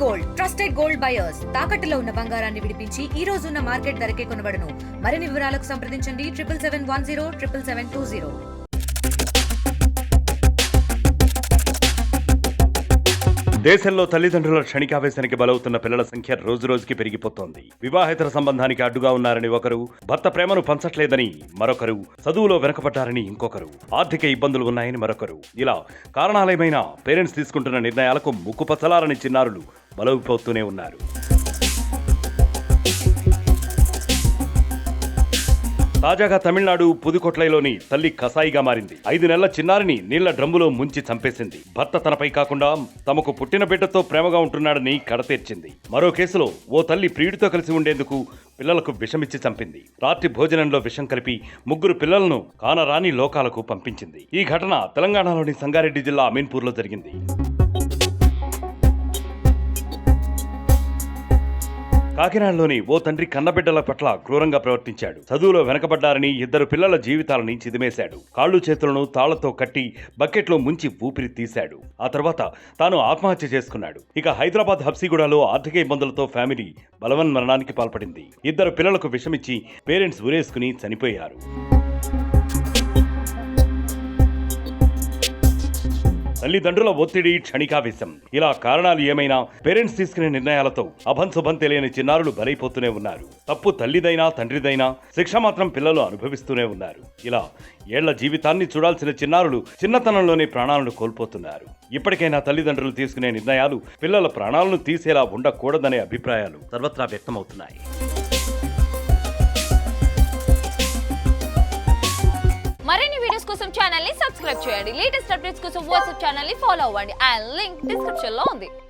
Gold trusted gold buyers తాకట్టులో ఉన్న బంగారాన్ని విడిపించి ఈ రోజు ఉన్న మార్కెట్ ధరకే కొనబడును. మరిన్ని వివరాలకు సంప్రదించండి 7771077720. దేశంలో తల్లిదండ్రుల క్షణికావేశానికి బలవుతున్న పిల్లల సంఖ్య రోజురోజుకి పెరిగిపోతోంది. వివాహేతర సంబంధానికి అడ్డుగా ఉన్నారని ఒకరు, భర్త ప్రేమను పంచట్లేదని మరొకరు, చదువులో వెనకబడ్డారని ఇంకొకరు, ఆర్థిక ఇబ్బందులు ఉన్నాయని మరొకరు. ఇలా కారణాలేమైనా పేరెంట్స్ తీసుకుంటున్న నిర్ణయాలకు ముక్కుపచ్చలారని చిన్నారులు బలైపోతూనే ఉన్నారు. తాజాగా తమిళనాడు పుదుకొట్లైలోని తల్లి కసాయిగా మారింది. 5 నెలల చిన్నారిని నీళ్ల డ్రమ్ములో ముంచి చంపేసింది. భర్త తనపై కాకుండా తమకు పుట్టిన బిడ్డతో ప్రేమగా ఉంటున్నాడని కడతీర్చింది. మరో కేసులో ఓ తల్లి ప్రియుడితో కలిసి ఉండేందుకు పిల్లలకు విషమిచ్చి చంపింది. రాత్రి భోజనంలో విషం కలిపి 3 పిల్లలను కానరాని లోకాలకు పంపించింది. ఈ ఘటన తెలంగాణలోని సంగారెడ్డి జిల్లా అమీన్పూర్లో జరిగింది. కాకినాడలోని ఓ తండ్రి కన్నబిడ్డల పట్ల క్రూరంగా ప్రవర్తించాడు. చదువులో వెనకబడ్డారని 2 పిల్లల జీవితాలని చిదిమేశాడు. కాళ్ళు చేతులను తాళ్లతో కట్టి బకెట్లో ముంచి ఊపిరి తీశాడు. ఆ తర్వాత తాను ఆత్మహత్య చేసుకున్నాడు. ఇక హైదరాబాద్ హబ్సిగూడలో ఆర్థిక ఇబ్బందులతో ఫ్యామిలీ బలవన్మరణానికి పాల్పడింది. 2 పిల్లలకు విషమిచ్చి పేరెంట్స్ ఉరేసుకుని చనిపోయారు. తల్లిదండ్రుల ఒత్తిడి, క్షణికావేశం, ఇలా కారణాలు ఏమైనా పేరెంట్స్ తీసుకునే నిర్ణయాలతో అభంశుభం తెలియని చిన్నారులు బలైపోతూనే ఉన్నారు. తప్పు తల్లిదైనా తండ్రిదైనా శిక్ష మాత్రం పిల్లలు అనుభవిస్తూనే ఉన్నారు. ఇలా ఏళ్ల జీవితాన్ని చూడాల్సిన చిన్నారులు చిన్నతనంలోనే ప్రాణాలను కోల్పోతున్నారు. ఇప్పటికైనా తల్లిదండ్రులు తీసుకునే నిర్ణయాలు పిల్లల ప్రాణాలను తీసేలా ఉండకూడదనే అభిప్రాయాలు సర్వత్రా వ్యక్తమవుతున్నాయి. మరిన్ని వీడియోస్ కోసం ఛానల్ ని సబ్స్క్రైబ్ చేయండి. లేటెస్ట్ అప్డేట్స్ కోసం వాట్సాప్ ఛానల్ ని ఫాలో అవ్వండి. ఆ లింక్ డిస్క్రిప్షన్ లో ఉంది.